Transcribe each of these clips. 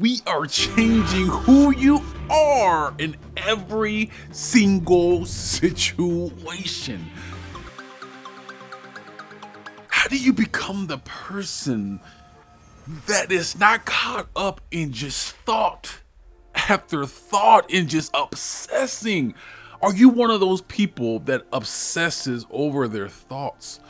we are changing who you are in every single situation. How do you become the person that is not caught up in just thought after thought and just obsessing? Are you one of those people that obsesses over their thoughts?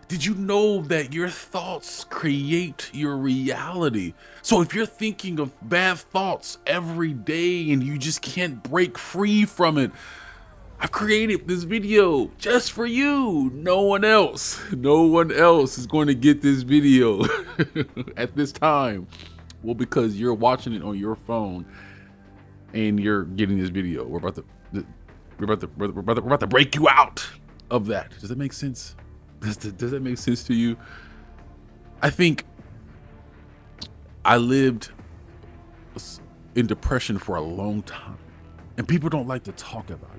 Did you know that your thoughts create your reality? So if you're thinking of bad thoughts every day and you just can't break free from it, I've created this video just for you. No one else is going to get this video at this time. Well, because you're watching it on your phone and you're getting this video. We're about to break you out of that. Does that make sense? Does that make sense to you? I think I lived in depression for a long time, and people don't like to talk about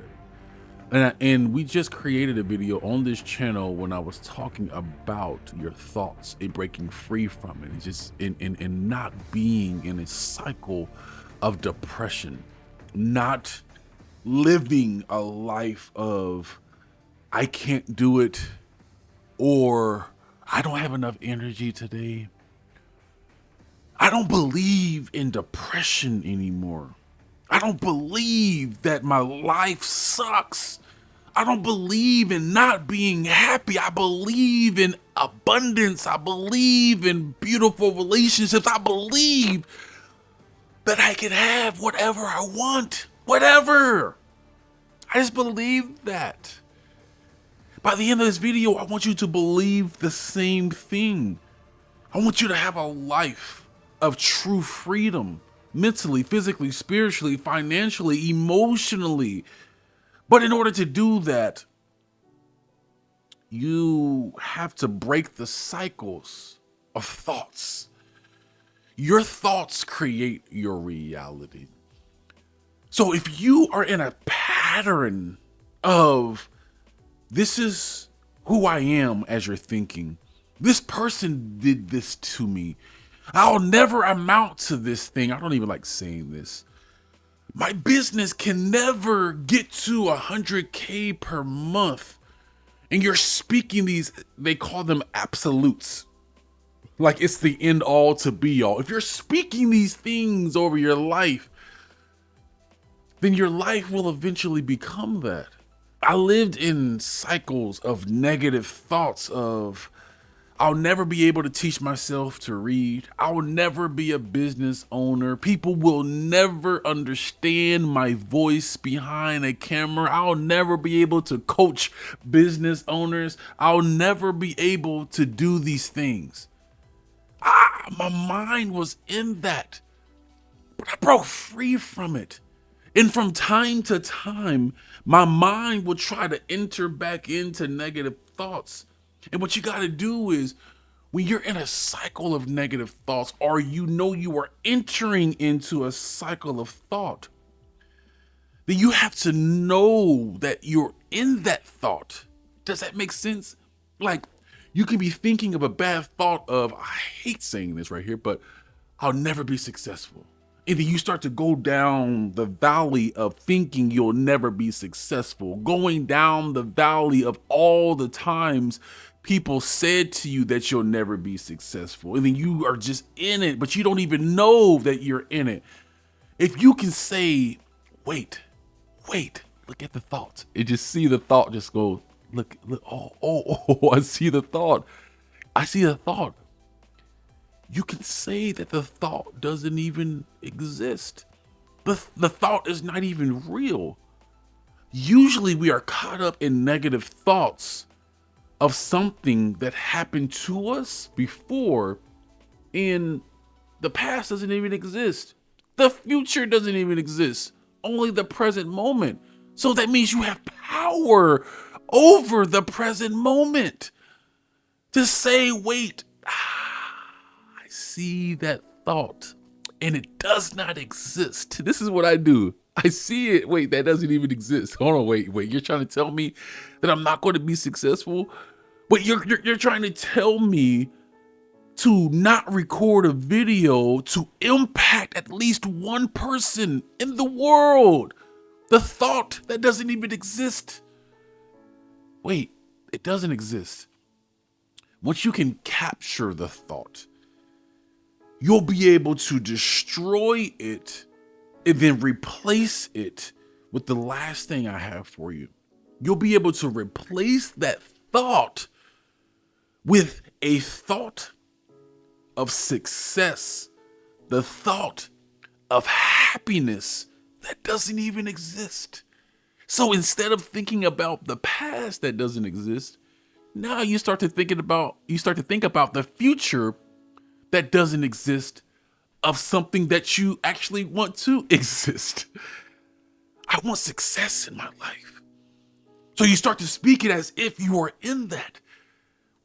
it. And we just created a video on this channel when I was talking about your thoughts and breaking free from it, and just in not being in a cycle of depression, not living a life of I can't do it, or I don't have enough energy today. I don't believe in depression anymore. I don't believe that my life sucks. I don't believe in not being happy. I believe in abundance. I believe in beautiful relationships. I believe that I can have whatever I want. Whatever. I just believe that. By the end of this video, I want you to believe the same thing. I want you to have a life of true freedom, mentally, physically, spiritually, financially, emotionally. But in order to do that, you have to break the cycles of thoughts. Your thoughts create your reality. So if you are in a pattern of this is who I am as you're thinking, this person did this to me, I'll never amount to this thing. I don't even like saying this. My business can never get to 100K per month. And you're speaking these, they call them absolutes. Like it's the end all to be all. If you're speaking these things over your life, then your life will eventually become that. I lived in cycles of negative thoughts of, I'll never be able to teach myself to read. I'll never be a business owner. People will never understand my voice behind a camera. I'll never be able to coach business owners. I'll never be able to do these things. My mind was in that, but I broke free from it. And from time to time, my mind will try to enter back into negative thoughts. And what you got to do is when you're in a cycle of negative thoughts, or you know you are entering into a cycle of thought, then you have to know that you're in that thought. Does that make sense? Like you can be thinking of a bad thought of, I hate saying this right here, but I'll never be successful. And then you start to go down the valley of thinking you'll never be successful, going down the valley of all the times people said to you that you'll never be successful. And then you are just in it, but you don't even know that you're in it. If you can say, wait, look at the thought. And just see the thought just go, look, oh, I see the thought. I see the thought. You can say that the thought doesn't even exist. The thought is not even real. Usually we are caught up in negative thoughts of something that happened to us before, and the past doesn't even exist. The future doesn't even exist. Only the present moment. So that means you have power over the present moment to say, wait, I see that thought and it does not exist. This is what I do. I see it. Wait, that doesn't even exist. Hold on, wait. You're trying to tell me that I'm not going to be successful? Wait, you're trying to tell me to not record a video to impact at least one person in the world. The thought that doesn't even exist. Wait, it doesn't exist. Once you can capture the thought, you'll be able to destroy it and then replace it with the last thing I have for you. You'll be able to replace that thought with a thought of success, the thought of happiness that doesn't even exist. So instead of thinking about the past that doesn't exist, now you start to think about the future that doesn't exist, of something that you actually want to exist. I want success in my life. So you start to speak it as if you are in that.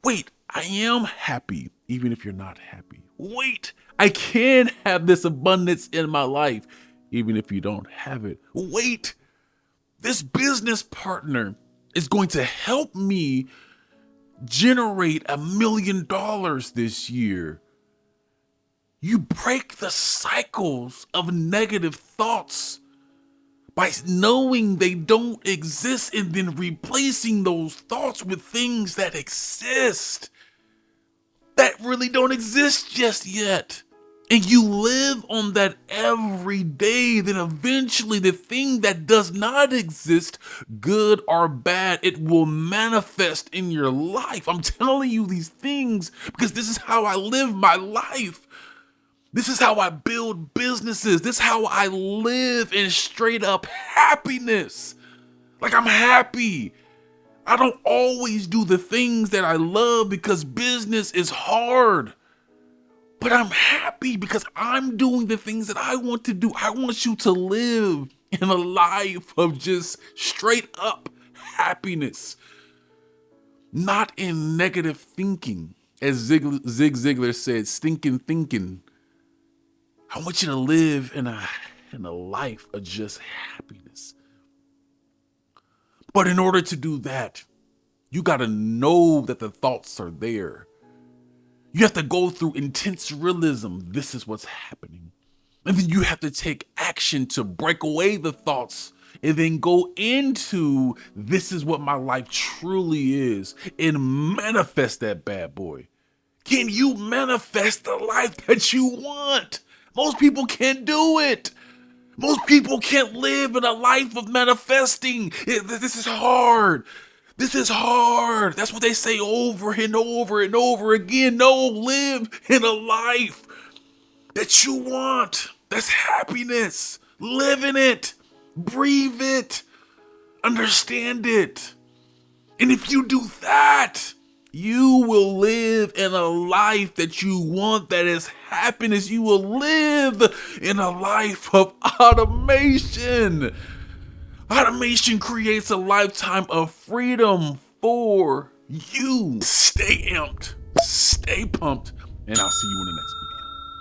Wait, I am happy, even if you're not happy. Wait, I can have this abundance in my life, even if you don't have it. Wait, this business partner is going to help me generate $1 million this year. You break the cycles of negative thoughts by knowing they don't exist and then replacing those thoughts with things that exist, that really don't exist just yet. And you live on that every day, then eventually the thing that does not exist, good or bad, it will manifest in your life. I'm telling you these things because this is how I live my life. This is how I build businesses. This is how I live in straight up happiness. Like, I'm happy. I don't always do the things that I love because business is hard. But I'm happy because I'm doing the things that I want to do. I want you to live in a life of just straight up happiness, not in negative thinking. As Zig Ziglar said, stinking thinking. I want you to live in a life of just happiness. But in order to do that, you got to know that the thoughts are there. You have to go through intense realism. This is what's happening. And then you have to take action to break away the thoughts and then go into this is what my life truly is and manifest that bad boy. Can you manifest the life that you want? Most people can't do it. Most people can't live in a life of manifesting. This is hard. This is hard. That's what they say over and over and over again. No, live in a life that you want. That's happiness. Live in it. Breathe it. Understand it. And if you do that, you will live in a life that you want, that is happiness. You will live in a life of automation. Automation creates a lifetime of freedom for you. Stay amped, stay pumped, and I'll see you in the next video.